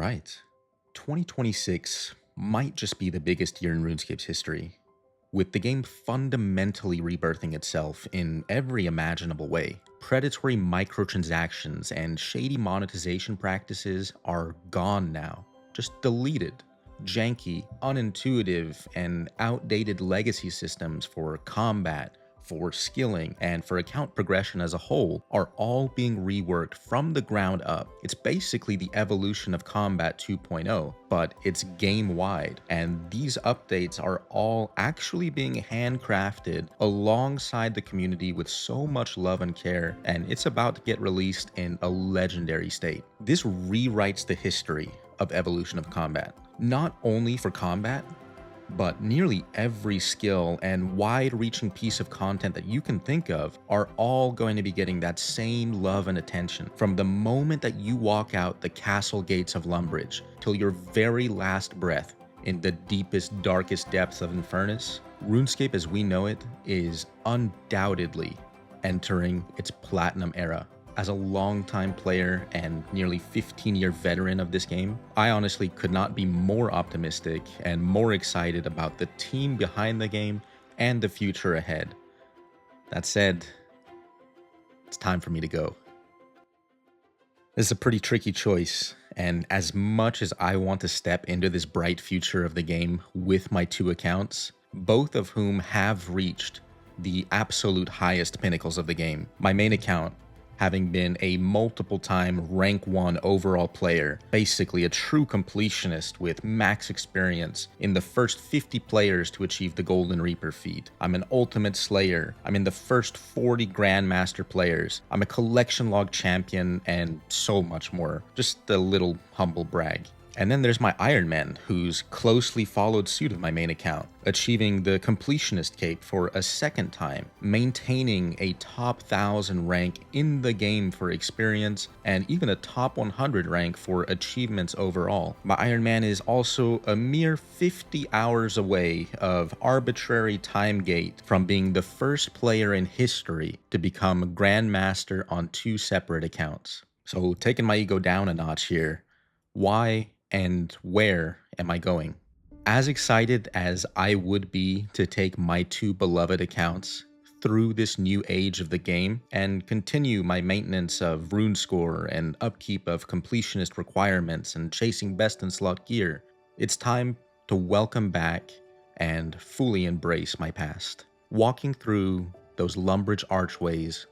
right. 2026 might just be the biggest year in RuneScape's history, with the game fundamentally rebirthing itself in every imaginable way. Predatory microtransactions and shady monetization practices are gone now, just deleted. Janky, unintuitive, and outdated legacy systems for combat, for skilling, and for account progression as a whole are all being reworked from the ground up. It's basically the evolution of Combat 2.0, but it's game-wide, and these updates are all actually being handcrafted alongside the community with so much love and care, and it's about to get released in a legendary state. This rewrites the history of evolution of combat, not only for combat, but nearly every skill and wide-reaching piece of content that you can think of are all going to be getting that same love and attention. From the moment that you walk out the castle gates of Lumbridge till your very last breath in the deepest, darkest depths of Infernus, RuneScape as we know it is undoubtedly entering its platinum era. As a longtime player and nearly 15-year veteran of this game, I honestly could not be more optimistic and more excited about the team behind the game and the future ahead. That said, it's time for me to go. This is a pretty tricky choice, and as much as I want to step into this bright future of the game with my two accounts, both of whom have reached the absolute highest pinnacles of the game, my main account having been a multiple-time rank 1 overall player, basically a true completionist with max experience in the first 50 players to achieve the Golden Reaper feat. I'm an ultimate slayer, I'm in the first 40 grandmaster players, I'm a collection log champion, and so much more. Just a little humble brag. And then there's my Ironman, who's closely followed suit of my main account, achieving the completionist cape for a second time, maintaining a top 1000 rank in the game for experience, and even a top 100 rank for achievements overall. My Ironman is also a mere 50 hours away of arbitrary time gate from being the first player in history to become grandmaster on 2 separate accounts. So taking my ego down a notch here, why and where am I going? As excited as I would be to take my 2 beloved accounts through this new age of the game and continue my maintenance of rune score and upkeep of completionist requirements and chasing best in slot gear, it's time to welcome back and fully embrace my past, walking through those Lumbridge archways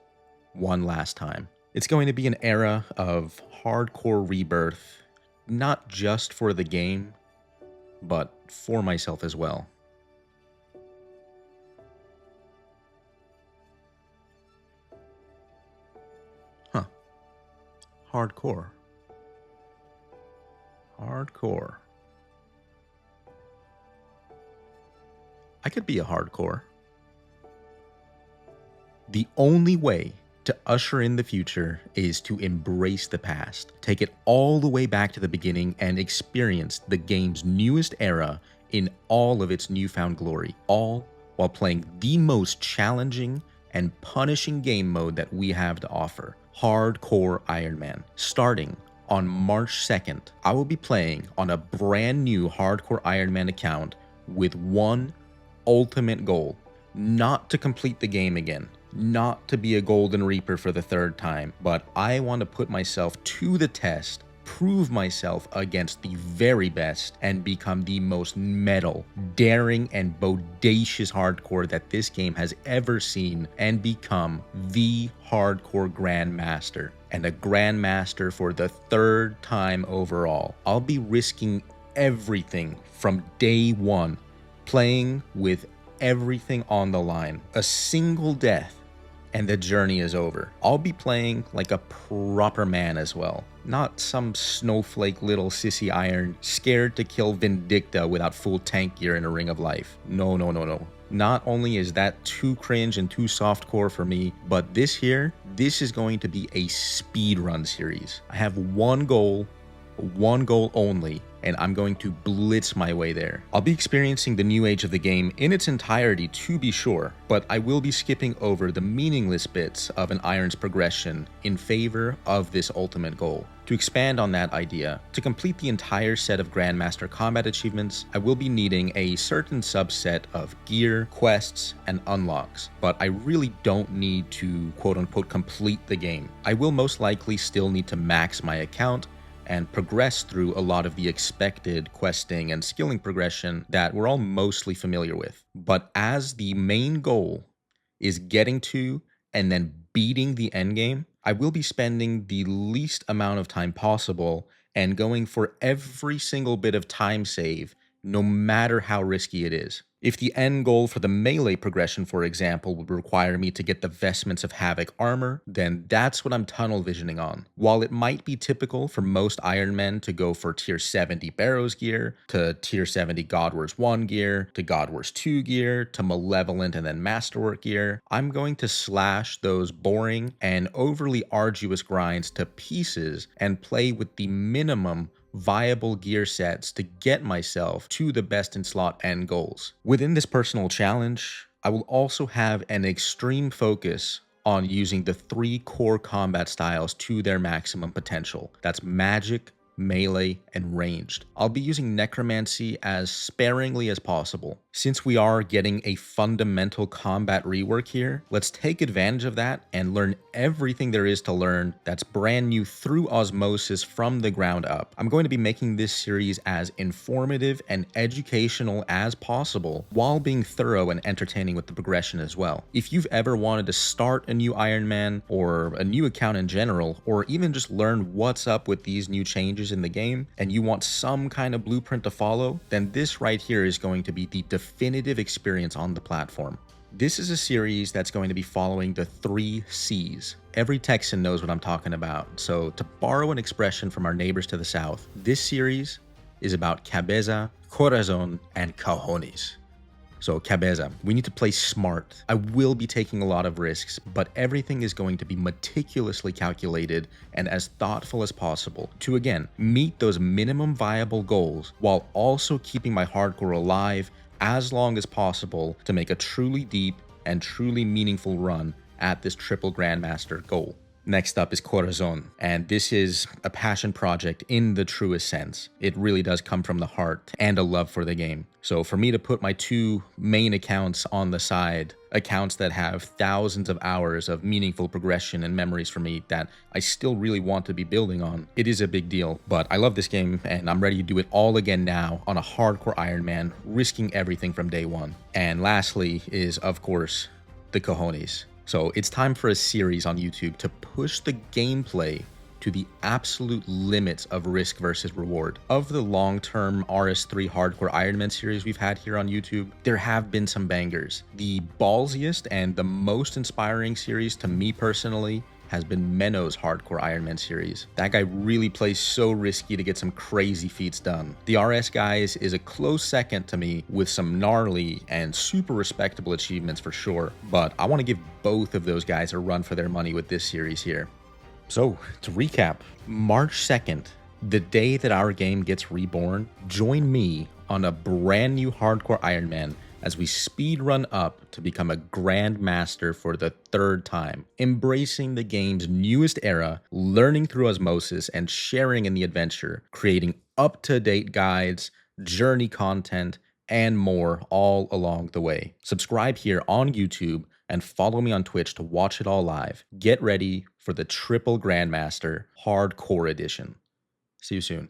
one last time. It's going to be an era of hardcore rebirth, not just for the game, but for myself as well. Huh. Hardcore. Hardcore. I could be a hardcore. The only way to usher in the future is to embrace the past, take it all the way back to the beginning and experience the game's newest era in all of its newfound glory, all while playing the most challenging and punishing game mode that we have to offer, Hardcore Ironman. Starting on March 2nd, I will be playing on a brand new Hardcore Ironman account with one ultimate goal: not to complete the game again, not to be a Golden Reaper for the 3rd time, but I want to put myself to the test, prove myself against the very best, and become the most metal, daring, and bodacious hardcore that this game has ever seen, and become the hardcore grandmaster, and a grandmaster for the 3rd time overall. I'll be risking everything from day one, playing with everything on the line. A single death and the journey is over. I'll be playing like a proper man as well, not some snowflake little sissy iron scared to kill Vindicta without full tank gear in a Ring of Life. No. Not only is that too cringe and too softcore for me, but this is going to be a speedrun series. I have one goal only, and I'm going to blitz my way there. I'll be experiencing the new age of the game in its entirety, to be sure, but I will be skipping over the meaningless bits of an Iron's progression in favor of this ultimate goal: To expand on that idea, to complete the entire set of Grandmaster combat achievements, I will be needing a certain subset of gear, quests, and unlocks, but I really don't need to quote-unquote complete the game. I will most likely still need to max my account and progress through a lot of the expected questing and skilling progression that we're all mostly familiar with. But as the main goal is getting to and then beating the endgame, I will be spending the least amount of time possible and going for every single bit of time save, no matter how risky it is. If the end goal for the melee progression, for example, would require me to get the Vestments of Havoc armor, then that's what I'm tunnel visioning on. While it might be typical for most Ironmen to go for tier 70 Barrows gear, to tier 70 God Wars 1 gear, to God Wars 2 gear, to Malevolent and then Masterwork gear, I'm going to slash those boring and overly arduous grinds to pieces and play with the minimum viable gear sets to get myself to the best in slot end goals. Within this personal challenge, I will also have an extreme focus on using the 3 core combat styles to their maximum potential. That's magic, melee, and ranged. I'll be using necromancy as sparingly as possible. Since we are getting a fundamental combat rework here, let's take advantage of that and learn everything there is to learn that's brand new through osmosis from the ground up. I'm going to be making this series as informative and educational as possible while being thorough and entertaining with the progression as well. If you've ever wanted to start a new Ironman or a new account in general, or even just learn what's up with these new changes in the game, and you want some kind of blueprint to follow, then this right here is going to be the definitive experience on the platform. This is a series that's going to be following the 3 C's. Every Texan knows what I'm talking about, so to borrow an expression from our neighbors to the south, this series is about cabeza, corazon, and cojones. So cabeza, we need to play smart. I will be taking a lot of risks, but everything is going to be meticulously calculated and as thoughtful as possible to, again, meet those minimum viable goals while also keeping my hardcore alive as long as possible to make a truly deep and truly meaningful run at this triple Grandmaster goal. Next up is Corazon, and this is a passion project in the truest sense. It really does come from the heart and a love for the game. So for me to put my 2 main accounts on the side, accounts that have thousands of hours of meaningful progression and memories for me that I still really want to be building on, it is a big deal. But I love this game and I'm ready to do it all again now on a hardcore Ironman, risking everything from day one. And lastly is, of course, the cojones. So it's time for a series on YouTube to push the gameplay to the absolute limits of risk versus reward. Of the long-term RS3 Hardcore Ironman series we've had here on YouTube, there have been some bangers. The ballsiest and the most inspiring series to me personally has been Menno's Hardcore Ironman series. That guy really plays so risky to get some crazy feats done. The RS guys is a close second to me with some gnarly and super respectable achievements for sure, but I want to give both of those guys a run for their money with this series here. So to recap, March 2nd, the day that our game gets reborn, join me on a brand new Hardcore Ironman as we speed run up to become a Grandmaster for the 3rd time, embracing the game's newest era, learning through osmosis, and sharing in the adventure, creating up-to-date guides, journey content, and more all along the way. Subscribe here on YouTube and follow me on Twitch to watch it all live. Get ready for the Triple Grandmaster Hardcore Edition. See you soon.